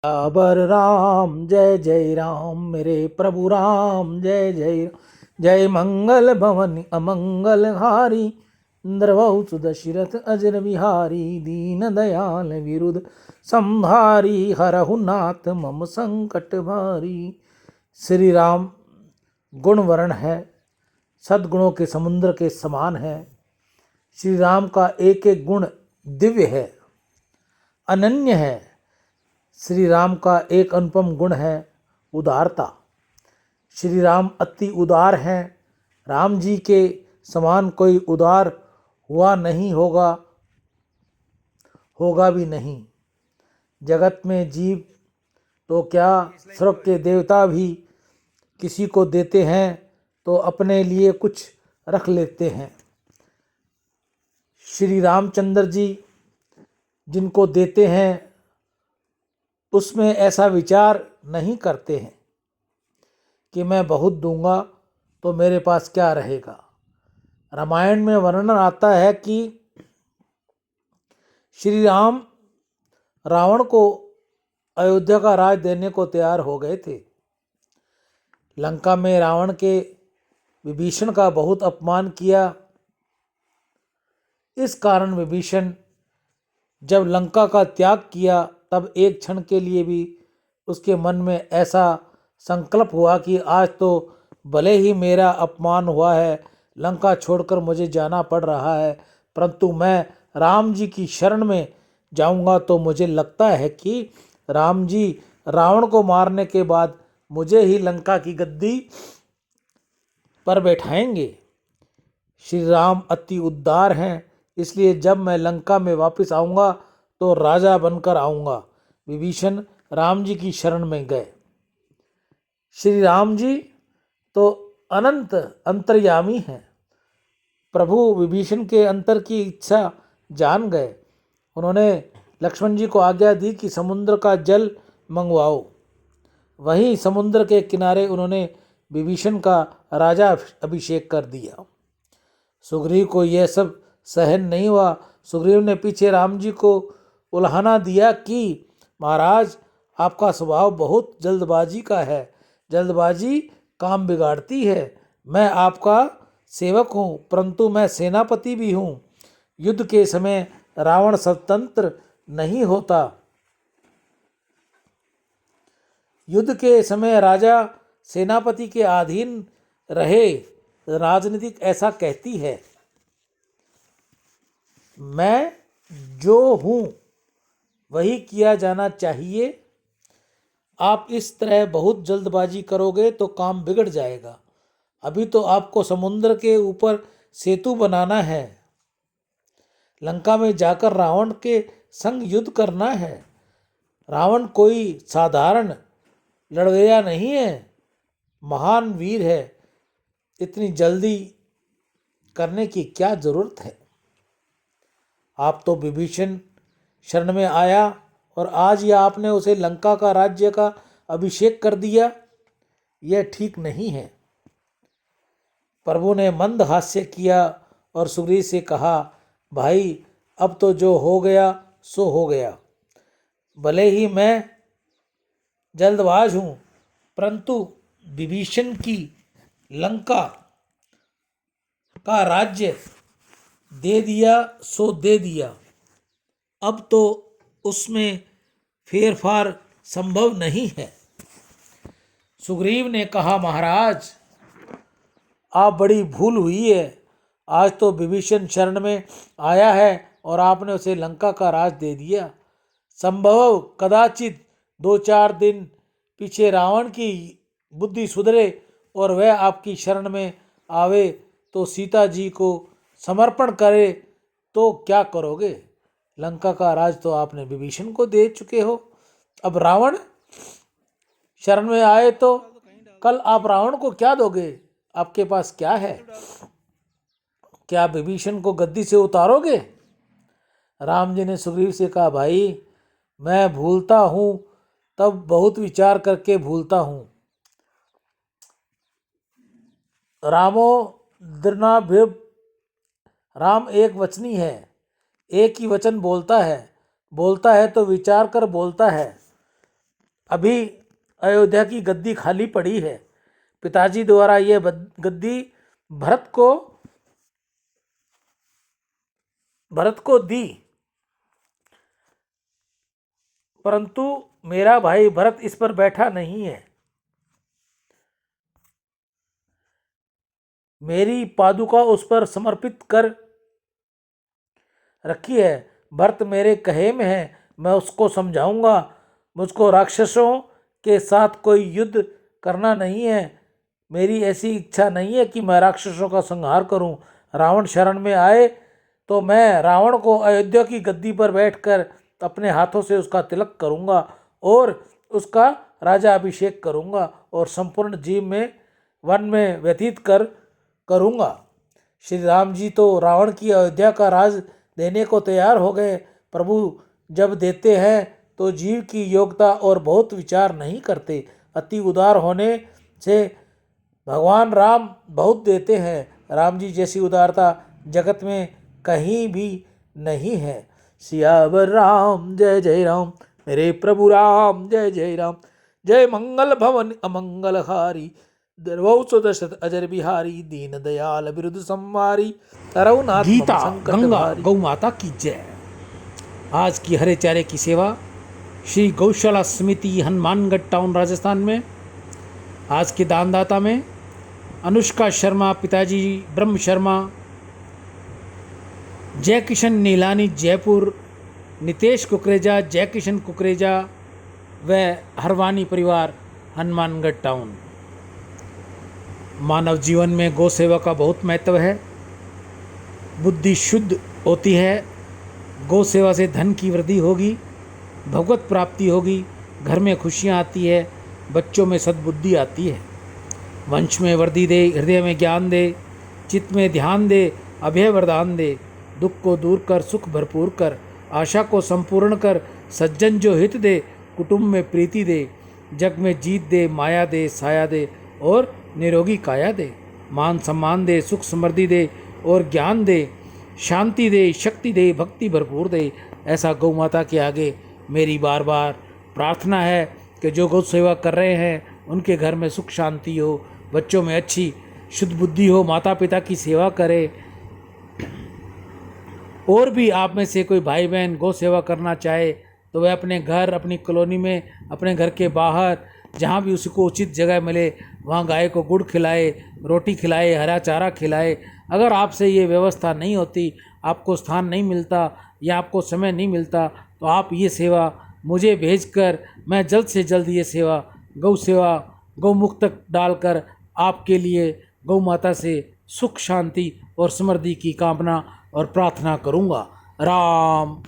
अबर राम जय जय राम, मेरे प्रभु राम जय जय राम। जय मंगल भवन अमंगल हारी, द्रवहु सुदशरथ अजर बिहारी। दीन दयाल विरुद्ध संहारी, हरहु नाथ मम संकट भारी। श्री राम गुणवर्ण है, सद्गुणों के समुद्र के समान है। श्री राम का एक एक गुण दिव्य है, अनन्य है। श्री राम का एक अनुपम गुण है उदारता। श्री राम अति उदार हैं। राम जी के समान कोई उदार हुआ नहीं, होगा भी नहीं। जगत में जीव तो क्या, स्वर्ग के देवता भी किसी को देते हैं तो अपने लिए कुछ रख लेते हैं। श्री रामचंद्र जी जिनको देते हैं उसमें ऐसा विचार नहीं करते हैं कि मैं बहुत दूंगा तो मेरे पास क्या रहेगा। रामायण में वर्णन आता है कि श्री राम रावण को अयोध्या का राज देने को तैयार हो गए थे। लंका में रावण के विभीषण का बहुत अपमान किया। इस कारण विभीषण जब लंका का त्याग किया तब एक क्षण के लिए भी उसके मन में ऐसा संकल्प हुआ कि आज तो भले ही मेरा अपमान हुआ है, लंका छोड़कर मुझे जाना पड़ रहा है, परंतु मैं राम जी की शरण में जाऊंगा तो मुझे लगता है कि राम जी रावण को मारने के बाद मुझे ही लंका की गद्दी पर बैठाएंगे। श्री राम अति उदार हैं, इसलिए जब मैं लंका में वापस आऊँगा तो राजा बनकर आऊँगा। विभीषण राम जी की शरण में गए। श्री राम जी तो अनंत अंतर्यामी हैं। प्रभु विभीषण के अंतर की इच्छा जान गए। उन्होंने लक्ष्मण जी को आज्ञा दी कि समुद्र का जल मंगवाओ। वहीं समुद्र के किनारे उन्होंने विभीषण का राजा अभिषेक कर दिया। सुग्रीव को यह सब सहन नहीं हुआ। सुग्रीव ने पीछे राम जी को उल्हाना दिया कि महाराज, आपका स्वभाव बहुत जल्दबाजी का है, जल्दबाजी काम बिगाड़ती है। मैं आपका सेवक हूँ, परंतु मैं सेनापति भी हूँ। युद्ध के समय रावण स्वतंत्र नहीं होता। युद्ध के समय राजा सेनापति के अधीन रहे। राजनीतिक ऐसा कहती है। मैं जो हूँ वही किया जाना चाहिए। आप इस तरह बहुत जल्दबाजी करोगे तो काम बिगड़ जाएगा। अभी तो आपको समुद्र के ऊपर सेतु बनाना है, लंका में जाकर रावण के संग युद्ध करना है। रावण कोई साधारण लड़गया नहीं है, महान वीर है। इतनी जल्दी करने की क्या जरूरत है। आप तो विभीषण शरण में आया और आज यह आपने उसे लंका का राज्य का अभिषेक कर दिया, यह ठीक नहीं है। प्रभु ने मंद हास्य किया और सुग्रीव से कहा, भाई अब तो जो हो गया सो हो गया। भले ही मैं जल्दबाज हूँ, परंतु विभीषण की लंका का राज्य दे दिया सो दे दिया। अब तो उसमें फेरफार संभव नहीं है। सुग्रीव ने कहा, महाराज आप बड़ी भूल हुई है। आज तो विभीषण शरण में आया है और आपने उसे लंका का राज दे दिया। संभव कदाचित 2-4 दिन पीछे रावण की बुद्धि सुधरे और वह आपकी शरण में आवे तो सीता जी को समर्पण करे तो क्या करोगे। लंका का राज तो आपने विभीषण को दे चुके हो। अब रावण शरण में आए तो कल आप रावण को क्या दोगे। आपके पास क्या है। क्या विभीषण को गद्दी से उतारोगे। राम जी ने सुग्रीव से कहा, भाई मैं भूलता हूँ तब बहुत विचार करके भूलता हूँ। रामो दृढ़, राम एक वचनी है, एक ही वचन बोलता है तो विचार कर बोलता है। अभी अयोध्या की गद्दी खाली पड़ी है। पिताजी द्वारा यह गद्दी भरत को दी, परंतु मेरा भाई भरत इस पर बैठा नहीं है। मेरी पादुका उस पर समर्पित कर रखी है। भरत मेरे कहे में है, मैं उसको समझाऊंगा। मुझको राक्षसों के साथ कोई युद्ध करना नहीं है। मेरी ऐसी इच्छा नहीं है कि मैं राक्षसों का संहार करूं। रावण शरण में आए तो मैं रावण को अयोध्या की गद्दी पर बैठकर अपने हाथों से उसका तिलक करूंगा और उसका राजा अभिषेक करूंगा और संपूर्ण जीवन में वन में व्यतीत करूंगा। श्री राम जी तो रावण की अयोध्या का राज देने को तैयार हो गए। प्रभु जब देते हैं तो जीव की योग्यता और बहुत विचार नहीं करते। अति उदार होने से भगवान राम बहुत देते हैं। राम जी जैसी उदारता जगत में कहीं भी नहीं है। सियावर राम जय जय राम, मेरे प्रभु राम जय जय राम। जय मंगल भवन अमंगल हारी, दरवौ दशरथ अजर बिहारी। दीन दयाल बिरुद संवारी, रघुनाथ गीता संकट गंगा भारी। गौ माता की जय। आज की हरे चारे की सेवा श्री गौशाला समिति हनुमानगढ़ टाउन राजस्थान में। आज के दानदाता में अनुष्का शर्मा, पिताजी ब्रह्म शर्मा, जय किशन नीलानी जयपुर, नितेश कुकरेजा, जय किशन कुकरेजा व हरवानी परिवार हनुमानगढ़ टाउन। मानव जीवन में गौ सेवा का बहुत महत्व है। बुद्धि शुद्ध होती है। गौ सेवा से धन की वृद्धि होगी, भगवत प्राप्ति होगी, घर में खुशियाँ आती है, बच्चों में सद्बुद्धि आती है, वंश में वृद्धि दे, हृदय में ज्ञान दे, चित्त में ध्यान दे, अभय वरदान दे, दुख को दूर कर, सुख भरपूर कर, आशा को संपूर्ण कर, सज्जन जो हित दे, कुटुंब में प्रीति दे, जग में जीत दे, माया दे, साया दे और निरोगी काया दे, मान सम्मान दे, सुख समृद्धि दे और ज्ञान दे, शांति दे, शक्ति दे, भक्ति भरपूर दे। ऐसा गौ माता के आगे मेरी बार बार प्रार्थना है कि जो गौ सेवा कर रहे हैं उनके घर में सुख शांति हो, बच्चों में अच्छी शुद्ध बुद्धि हो, माता पिता की सेवा करे। और भी आप में से कोई भाई बहन गौ सेवा करना चाहे तो वह अपने घर, अपनी कॉलोनी में, अपने घर के बाहर, जहाँ भी उसको उचित जगह मिले वहाँ गाय को गुड़ खिलाए, रोटी खिलाए, हरा चारा खिलाए। अगर आपसे ये व्यवस्था नहीं होती, आपको स्थान नहीं मिलता या आपको समय नहीं मिलता, तो आप ये सेवा मुझे भेजकर मैं जल्द से जल्द ये सेवा गौमुख तक डालकर आपके लिए गौ माता से सुख शांति और समृद्धि की कामना और प्रार्थना करूँगा। राम